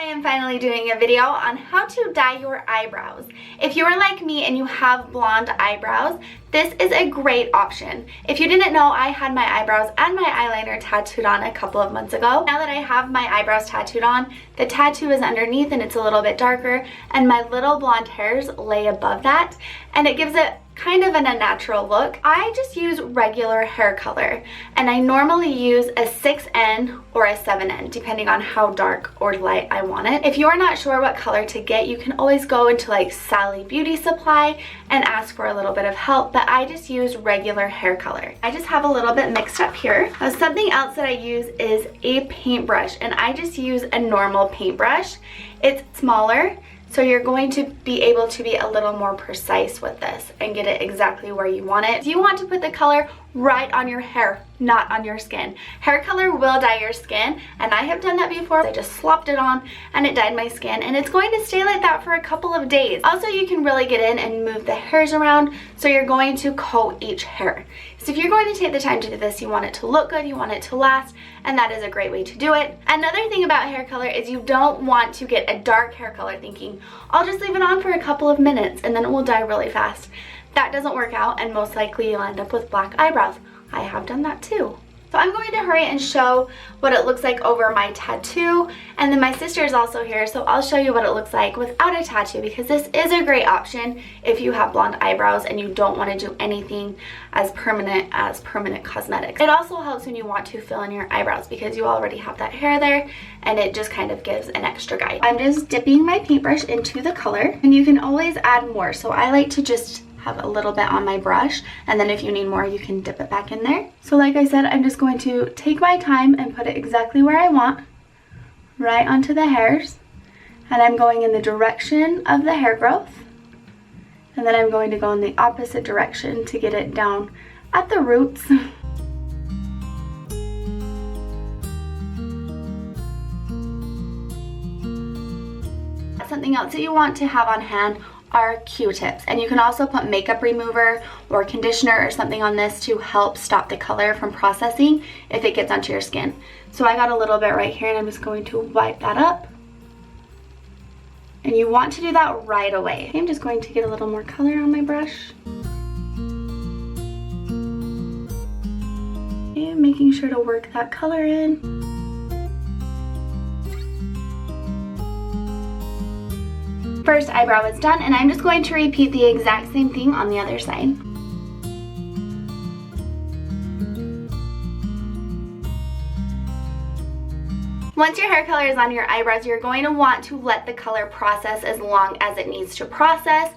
I am finally doing a video on how to dye your eyebrows. If you are like me and you have blonde eyebrows, this is a great option. If you didn't know, I had my eyebrows and my eyeliner tattooed on a couple of months ago. Now that I have my eyebrows tattooed on, the tattoo is underneath and it's a little bit darker, and my little blonde hairs lay above that, and it gives it kind of an unnatural look. I just use regular hair color, and I normally use a 6N or a 7N depending on how dark or light I want it. If you're not sure what color to get, you can always go into like Sally Beauty Supply and ask for a little bit of help, but I just use regular hair color. I just have a little bit mixed up here. Something else that I use is a paintbrush, and I just use a normal paintbrush. It's smaller, so you're going to be able to be a little more precise with this and get it exactly where you want it. You want to put the color right on your hair, not on your skin. Hair color will dye your skin, and I have done that before. I just slopped it on and it dyed my skin, and it's going to stay like that for a couple of days. Also, you can really get in and move the hairs around, so you're going to coat each hair. So if you're going to take the time to do this, you want it to look good, you want it to last, and that is a great way to do it. Another thing about hair color is you don't want to get a dark hair color thinking, I'll just leave it on for a couple of minutes and then it will dye really fast. That doesn't work out, and most likely you'll end up with black eyebrows. I have done that too. So I'm going to hurry and show what it looks like over my tattoo, and then my sister is also here, so I'll show you what it looks like without a tattoo, because this is a great option if you have blonde eyebrows and you don't want to do anything as permanent cosmetics. It also helps when you want to fill in your eyebrows because you already have that hair there, and it just kind of gives an extra guide. I'm just dipping my paintbrush into the color, and you can always add more, so I like to just have a little bit on my brush, and then if you need more you can dip it back in there. So like I said, I'm just going to take my time and put it exactly where I want, right onto the hairs, and I'm going in the direction of the hair growth, and then I'm going to go in the opposite direction to get it down at the roots. Something else that you want to have on hand are Q-tips, and you can also put makeup remover or conditioner or something on this to help stop the color from processing if it gets onto your skin. So I got a little bit right here, and I'm just going to wipe that up, and you want to do that right away. I'm just going to get a little more color on my brush. Okay, making sure to work that color in. First eyebrow is done, and I'm just going to repeat the exact same thing on the other side. Once your hair color is on your eyebrows, you're going to want to let the color process as long as it needs to process.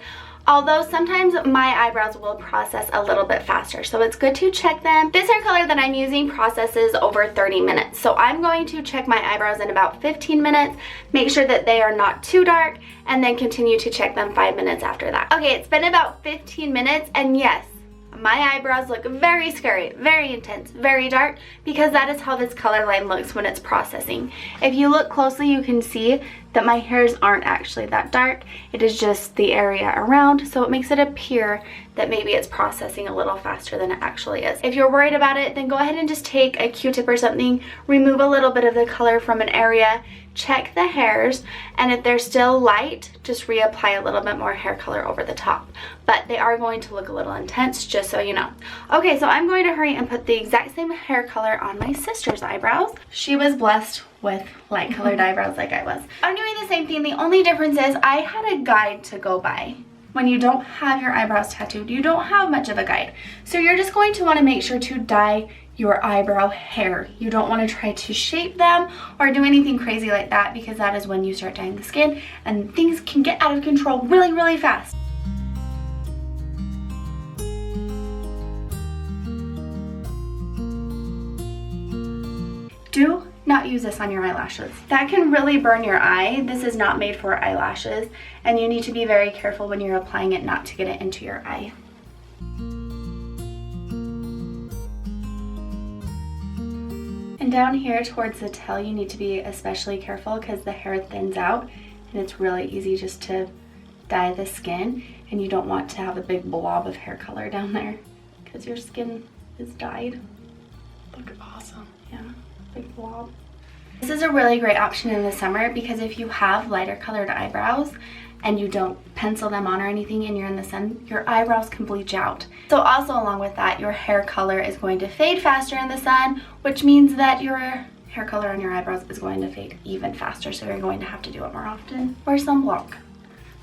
Although sometimes my eyebrows will process a little bit faster, so it's good to check them. This hair color that I'm using processes over 30 minutes, so I'm going to check my eyebrows in about 15 minutes, make sure that they are not too dark, and then continue to check them 5 minutes after that. Okay, it's been about 15 minutes, and yes, my eyebrows look very scary, very intense, very dark, because that is how this color line looks when it's processing. If you look closely, you can see that my hairs aren't actually that dark. It is just the area around, so it makes it appear that maybe it's processing a little faster than it actually is. If you're worried about it, then go ahead and just take a Q-tip or something, remove a little bit of the color from an area, check the hairs, and if they're still light, just reapply a little bit more hair color over the top. But they are going to look a little intense, just so you know. Okay, so I'm going to hurry and put the exact same hair color on my sister's eyebrows. She was blessed with light colored eyebrows like I was. I'm doing the same thing. The only difference is I had a guide to go by. When you don't have your eyebrows tattooed, you don't have much of a guide. So you're just going to want to make sure to dye your eyebrow hair. You don't want to try to shape them or do anything crazy like that, because that is when you start dyeing the skin and things can get out of control really, really fast. Do not use this on your eyelashes. That can really burn your eye. This is not made for eyelashes, and you need to be very careful when you're applying it not to get it into your eye. And down here towards the tail, you need to be especially careful because the hair thins out, and it's really easy just to dye the skin, and you don't want to have a big blob of hair color down there because your skin is dyed. Look awesome. Yeah, big blob. This is a really great option in the summer because if you have lighter colored eyebrows and you don't pencil them on or anything and you're in the sun, your eyebrows can bleach out. So also along with that, your hair color is going to fade faster in the sun, which means that your hair color on your eyebrows is going to fade even faster. So you're going to have to do it more often. Wear sunblock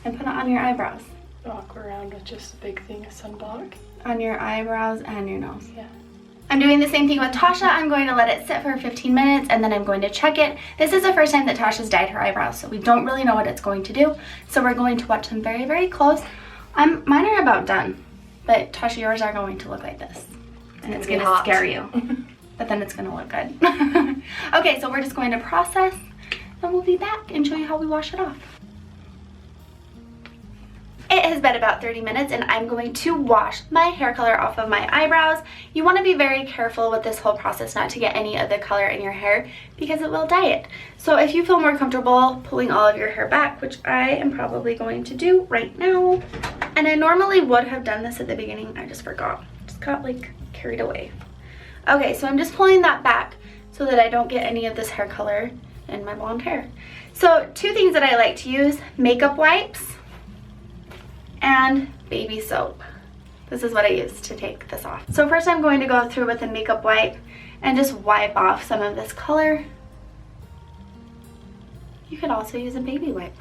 and put it on your eyebrows. Walk around with just a big thing of sunblock. On your eyebrows and your nose. Yeah. I'm doing the same thing with Tasha. I'm going to let it sit for 15 minutes and then I'm going to check it. This is the first time that Tasha's dyed her eyebrows, so we don't really know what it's going to do. So we're going to watch them very, very close. Mine are about done, but Tasha, yours are going to look like this. And it's going to scare you, but then it's going to look good. Okay, so we're just going to process and we'll be back and show you how we wash it off. It has been about 30 minutes and I'm going to wash my hair color off of my eyebrows. You want to be very careful with this whole process not to get any of the color in your hair because it will dye it. So if you feel more comfortable pulling all of your hair back, which I am probably going to do right now, and I normally would have done this at the beginning, I just forgot. Just got like carried away. Okay, so I'm just pulling that back so that I don't get any of this hair color in my blonde hair. So two things that I like to use, makeup wipes and baby soap. This is what I use to take this off. So first I'm going to go through with a makeup wipe and just wipe off some of this color. You could also use a baby wipe.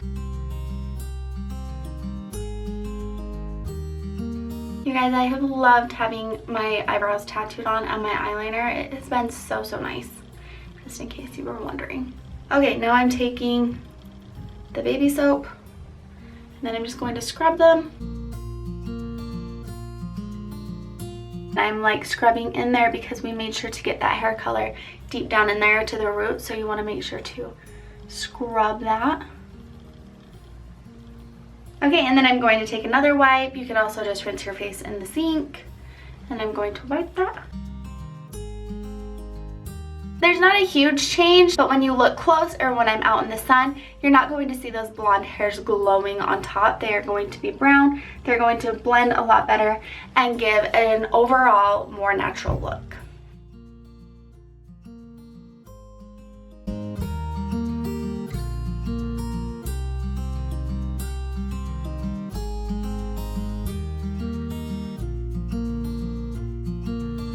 You guys, I have loved having my eyebrows tattooed on and my eyeliner. It has been so, so nice, just in case you were wondering. Okay, now I'm taking the baby soap and then I'm just going to scrub them. I'm like scrubbing in there because we made sure to get that hair color deep down in there to the root, so you want to make sure to scrub that. Okay, and then I'm going to take another wipe. You can also just rinse your face in the sink, and I'm going to wipe that. There's not a huge change, but when you look close or when I'm out in the sun, you're not going to see those blonde hairs glowing on top. They are going to be brown. They're going to blend a lot better and give an overall more natural look.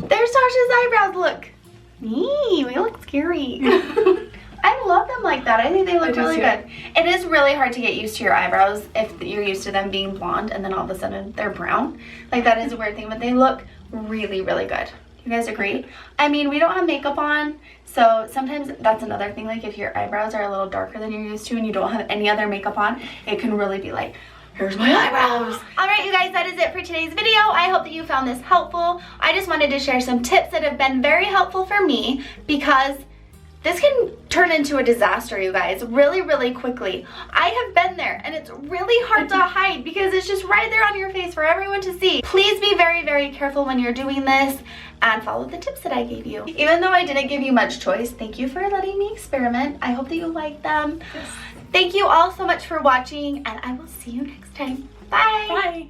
There's Tasha's eyebrows, look. We look scary. I love them like that. I think they look really good. It is really hard to get used to your eyebrows if you're used to them being blonde and then all of a sudden they're brown. Like, that is a weird thing, but they look really, really good. You guys agree? I mean, we don't have makeup on, so sometimes that's another thing. Like, if your eyebrows are a little darker than you're used to and you don't have any other makeup on, it can really be like, here's my eyebrows. All right, you guys, that is it for today's video. I hope that you found this helpful. I just wanted to share some tips that have been very helpful for me because this can turn into a disaster, you guys, really, really quickly. I have been there, and it's really hard to hide because it's just right there on your face for everyone to see. Please be very, very careful when you're doing this and follow the tips that I gave you. Even though I didn't give you much choice, thank you for letting me experiment. I hope that you like them. Yes. Thank you all so much for watching, and I will see you next time. Bye. Bye.